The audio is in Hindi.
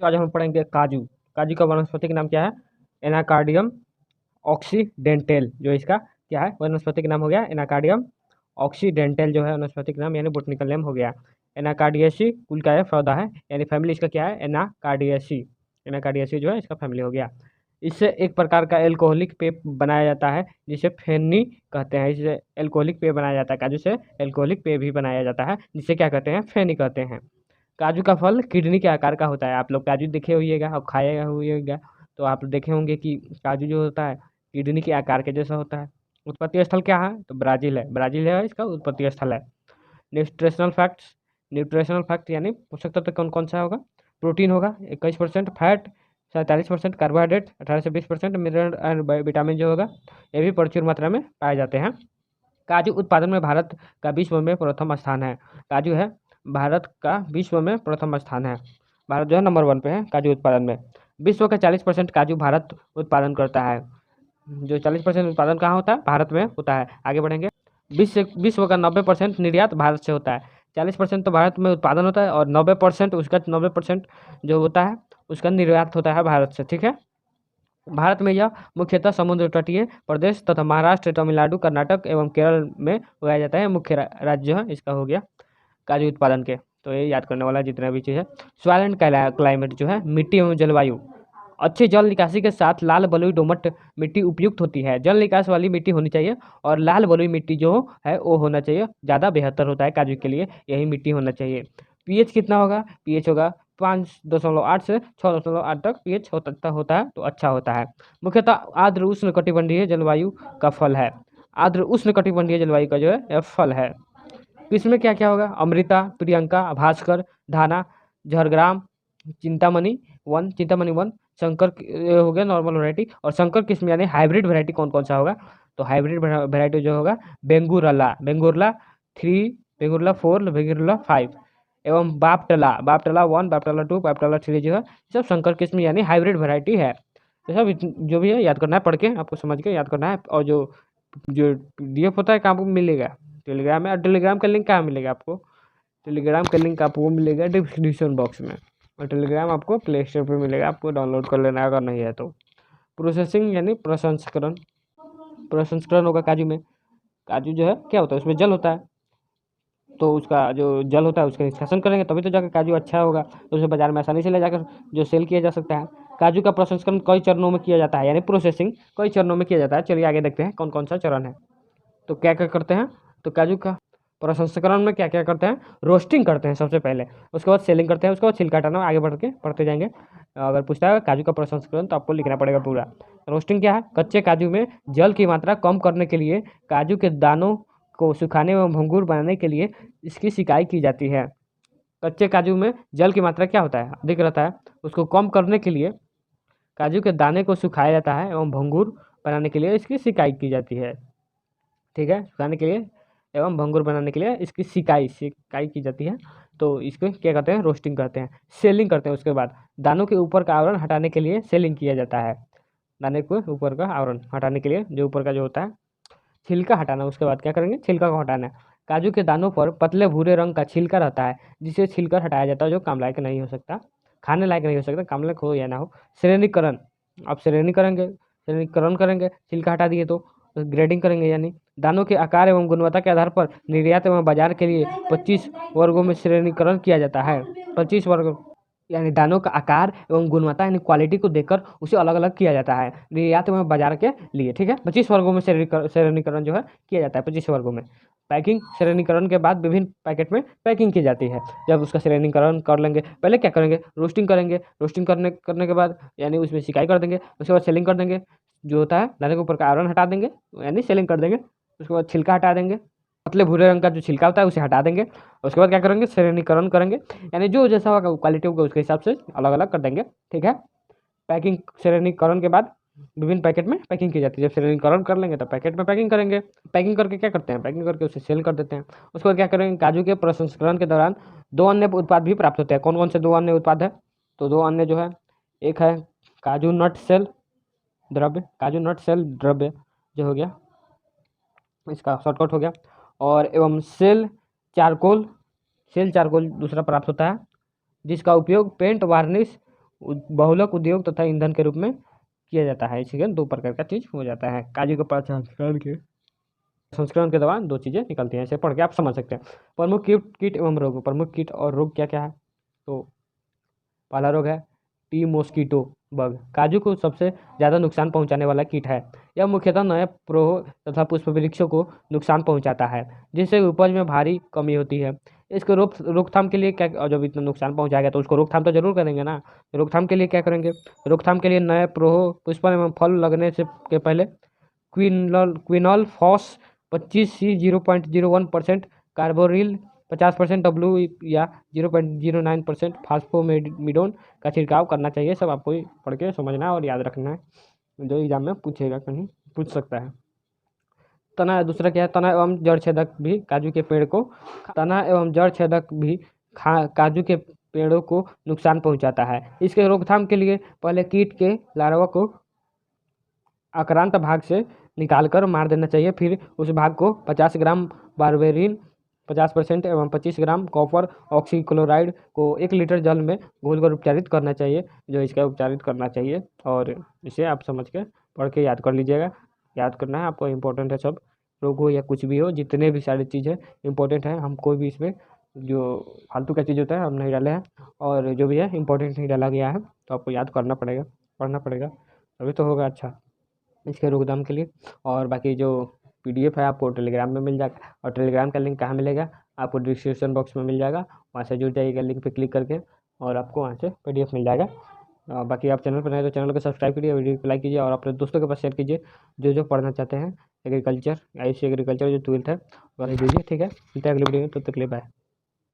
तो आज हम पढ़ेंगे काजू। काजू का वनस्पतिक नाम क्या है? Anacardium occidental. जो इसका क्या है वनस्पतिक नाम हो गया एनाकार्डियम ऑक्सीडेंटल, जो है वनस्पतिक नाम यानी बोटनिकल नेम हो गया। एनाकार्डियेसी कुल का है पौधा है, यानी फैमिली इसका क्या है एनाकार्डियेसी। एनाकार्डियेसी जो है इसका फैमिली हो गया। इससे एक प्रकार का एल्कोहलिक पेय बनाया जाता है जिसे फेनी कहते हैं। इससे एल्कोहलिक पेय बनाया जाता है, काजू से एल्कोहलिक पेय भी बनाया जाता है जिसे क्या कहते हैं फेनी कहते हैं। काजू का फल किडनी के आकार का होता है। आप लोग काजू देखे होइएगा और खाए होइएगा, तो आप देखे होंगे कि काजू जो होता है किडनी के आकार के जैसा होता है। उत्पत्ति स्थल क्या है? तो ब्राज़ील है, ब्राज़ील है इसका उत्पत्ति स्थल है। न्यूट्रिशनल फैक्ट्स, न्यूट्रिशनल फैक्ट यानी पोषक तत्व कौन कौन सा होगा? प्रोटीन होगा 21%, फैट 47%, कार्बोहाइड्रेट 18 से 20%, मिनरल एंड विटामिन जो होगा ये भी प्रचुर मात्रा में पाए जाते हैं। काजू उत्पादन में भारत का विश्व में प्रथम स्थान है। काजू है भारत का विश्व में प्रथम स्थान है। भारत जो है नंबर 1 पे है काजू उत्पादन में। विश्व का 40% काजू भारत उत्पादन करता है। जो 40% उत्पादन कहाँ होता है? भारत में होता है। आगे बढ़ेंगे। विश्व का 90% निर्यात भारत से होता है। 40% तो भारत में उत्पादन होता है और 90% जो होता है उसका निर्यात होता है भारत से। ठीक है। भारत में यह मुख्यतः समुद्र तटीय प्रदेश तथा महाराष्ट्र, तमिलनाडु, कर्नाटक एवं केरल में उगाया जाता है। मुख्य राज्य जो है इसका हो गया काजू उत्पादन के। तो ये याद करने वाला जितना भी चीज़ है। सॉइल एंड क्लाइमेट जो है मिट्टी एवं जलवायु। अच्छी जल निकासी के साथ लाल बलुई दोमट मिट्टी उपयुक्त होती है। जल निकास वाली मिट्टी होनी चाहिए और लाल बलुई मिट्टी जो है वो होना चाहिए, ज़्यादा बेहतर होता है काजू के लिए यही मिट्टी होना चाहिए। पीएच कितना होगा? पीएच होगा 5.8 से 6.8 तक पीएच होता है तो अच्छा होता है। मुख्यतः आर्द्र उष्ण कटिबंधीय जलवायु का फल है। आर्द्र उष्ण कटिबंधीय जलवायु का जो है यह फल है। इसमें क्या क्या होगा? अमृता, प्रियंका, भास्कर, धाना, झरग्राम, चिंतामणि वन, शंकर ये हो गया नॉर्मल वैरायटी, और शंकर किस्म यानी हाइब्रिड वैरायटी कौन कौन सा होगा? तो हाइब्रिड वैरायटी जो होगा बेंगुरला 3, बेंगुरला 4, बेंगुरला 5 एवं बापटला 1, बापटला 2, बापटला 3 जो है सब शंकर किस्म यानी हाइब्रिड वैरायटी है। तो सब जो भी है याद करना है, पढ़ के आपको समझ के याद करना है। और जो जो पीडीएफ होता है कहाँ पर मिलेगा? टेलीग्राम में। और टेलीग्राम का लिंक कहाँ मिलेगा आपको? टेलीग्राम का लिंक आपको मिलेगा डिस्क्रिप्शन बॉक्स में, और टेलीग्राम आपको प्ले स्टोर पर मिलेगा, आपको डाउनलोड कर लेना अगर नहीं है तो। प्रोसेसिंग यानी प्रसंस्करण होगा काजू में। काजू जो है क्या होता है उसमें जल होता है, तो उसका जो जल होता है उसका निष्कासन करेंगे तभी तो जाकर काजू अच्छा होगा, तो उसे बाजार में आसानी से ले जाकर जो सेल किया जा सकता है। काजू का प्रसंस्करण कई चरणों में किया जाता है, यानी प्रोसेसिंग कई चरणों में किया जाता है। चलिए आगे देखते हैं कौन कौन सा चरण है। तो क्या क्या करते हैं? तो काजू का प्रसंस्करण में क्या क्या करते हैं? रोस्टिंग करते हैं सबसे पहले, उसके बाद सेलिंग करते हैं, उसके बाद छिलका हटाना। आगे बढ़ के पढ़ते जाएंगे। अगर पूछता है काजू का प्रसंस्करण तो आपको लिखना पड़ेगा पूरा। रोस्टिंग क्या है? कच्चे काजू में जल की मात्रा कम करने के लिए काजू के दानों को सुखाने एवं भंगूर बनाने के लिए इसकी सिकाई की जाती है। कच्चे काजू में जल की मात्रा क्या होता है? अधिक रहता है। उसको कम करने के लिए काजू के दाने को सुखाया जाता है एवं भंगूर बनाने के लिए इसकी सिकाई की जाती है। ठीक है, सुखाने के लिए एवं भंगूर बनाने के लिए इसकी सिकाई की जाती है। तो इसको क्या कहते हैं? रोस्टिंग कहते हैं। सेलिंग करते हैं उसके बाद दानों के ऊपर का आवरण हटाने के लिए सेलिंग किया जाता है। दाने को ऊपर का आवरण हटाने के लिए जो ऊपर का जो होता है छिलका हटाना। उसके बाद क्या करेंगे? छिलका को हटाना है। काजू के दानों पर पतले भूरे रंग का छिलका रहता है जिसे छिलकर हटाया जाता है, जो काम लायक नहीं हो सकता, खाने लायक नहीं हो सकता, काम लायक हो या ना हो। श्रेणीकरण, आप श्रेणीकरण करेंगे छिलका हटा दिए तो। ग्रेडिंग करेंगे यानी दानों के आकार एवं गुणवत्ता के आधार पर निर्यात एवं बाजार के लिए 25 वर्गों में श्रेणीकरण किया जाता है। 25 वर्ग यानी दानों का आकार एवं गुणवत्ता यानी क्वालिटी को देखकर उसे अलग अलग किया जाता है निर्यात एवं बाजार के लिए। ठीक है, 25 वर्गों में श्रेणीकरण जो है किया जाता है, 25 वर्गों में। पैकिंग, श्रेणीकरण के बाद विभिन्न पैकेट में पैकिंग की जाती है। जब उसका श्रेणीकरण कर लेंगे, पहले क्या करेंगे? रोस्टिंग करेंगे। रोस्टिंग करने के बाद यानी उसमें सिकाई कर देंगे, उसके बाद सेलिंग कर देंगे। जो होता है दाने के ऊपर का आवरण हटा देंगे यानी सेलिंग कर देंगे। उसके बाद छिलका हटा देंगे, पतले भूरे रंग का जो छिलका होता है उसे हटा देंगे। उसके बाद क्या करेंगे? श्रेणीकरण करेंगे, यानी जो जैसा होगा क्वालिटी होगा उसके हिसाब से अलग अलग कर देंगे। ठीक है। पैकिंग, श्रेणीकरण के बाद विभिन्न पैकेट में पैकिंग की जाती है। जब श्रेणीकरण कर लेंगे तो पैकेट में पैकिंग करेंगे। पैकिंग करके क्या करते हैं? पैकिंग करके उसे सेल कर देते हैं। उसके बाद क्या करेंगे? काजू के प्रसंस्करण के दौरान 2 अन्य उत्पाद भी प्राप्त होते हैं। कौन कौन से 2 अन्य उत्पाद है? तो 2 अन्य जो है, एक है काजू नट सेल द्रव्य जो हो गया, इसका शॉर्टकट हो गया, और एवं सेल चारकोल दूसरा प्राप्त होता है, जिसका उपयोग पेंट, वार्निश, बहुलक उद्योग तथा ईंधन के रूप में किया जाता है। इसी के 2 प्रकार का चीज़ हो जाता है। काजू के संस्करण के दौरान 2 चीज़ें निकलती हैं। इसे पढ़ के आप समझ सकते हैं। प्रमुख कीट एवं रोग। प्रमुख कीट और रोग क्या क्या है? तो पहला रोग है टी मॉस्किटो बग। काजू को सबसे ज़्यादा नुकसान पहुंचाने वाला कीट है। यह मुख्यतः नए प्रोह तथा पुष्प वृक्षों को नुकसान पहुंचाता है, जिससे उपज में भारी कमी होती है। इसको रोकथाम के लिए क्या, और जब इतना नुकसान पहुंचाएगा तो उसको रोकथाम तो जरूर करेंगे ना। रोकथाम के लिए क्या करेंगे? रोकथाम के लिए नए प्रोह पुष्प एवं फल लगने से के पहले क्विनॉल फॉस 25C 0.01% कार्बोरिल 50% डब्ल्यू या 0.09% फास्फोमेडिडोन का छिड़काव करना चाहिए। सब आपको पढ़ के समझना और याद रखना है, जो एग्जाम में पूछेगा, कहीं पूछ सकता है। तना, दूसरा क्या है? तना एवं जड़ छेदक भी काजू के पेड़ को तना एवं जड़ छेदक भी काजू के पेड़ों को नुकसान पहुंचाता है। इसके रोकथाम के लिए पहले कीट के लार्वा को आक्रांत भाग से निकालकर मार देना चाहिए। फिर उस भाग को 50 ग्राम बारबेरिन 50% एवं 25 ग्राम कॉपर ऑक्सीक्लोराइड को 1 लीटर जल में घोलकर उपचारित करना चाहिए। जो इसका उपचारित करना चाहिए, और इसे आप समझ के पढ़ के याद कर लीजिएगा। याद करना है आपको, इम्पोर्टेंट है सब। रोग हो या कुछ भी हो, जितने भी सारी चीज़ें इंपॉर्टेंट है। हम कोई भी इसमें जो फालतू का चीज़ होता है हम नहीं डाले हैं, और जो भी है इंपॉर्टेंट नहीं डाला गया है। तो आपको याद करना पड़ेगा, पढ़ना पड़ेगा, तभी तो होगा अच्छा इसके रोकथाम के लिए। और बाकी जो PDF है आपको टेलीग्राम में मिल जाएगा, और टेलीग्राम का लिंक कहाँ मिलेगा? आपको डिस्क्रिप्शन बॉक्स में मिल जाएगा। वहाँ से जुड़ जाइएगा लिंक पे क्लिक करके, और आपको वहाँ से PDF मिल जाएगा। बाकी आप चैनल पर नए तो चैनल को सब्सक्राइब कीजिए, वीडियो को लाइक कीजिए, और अपने दोस्तों के पास शेयर कीजिए जो जो पढ़ना चाहते हैं एग्रीकल्चर, IC एग्रीकल्चर जो 12th है वही दीजिए। ठीक है, मिलते हैं अगली वीडियो में, तब तक के लिए बाय।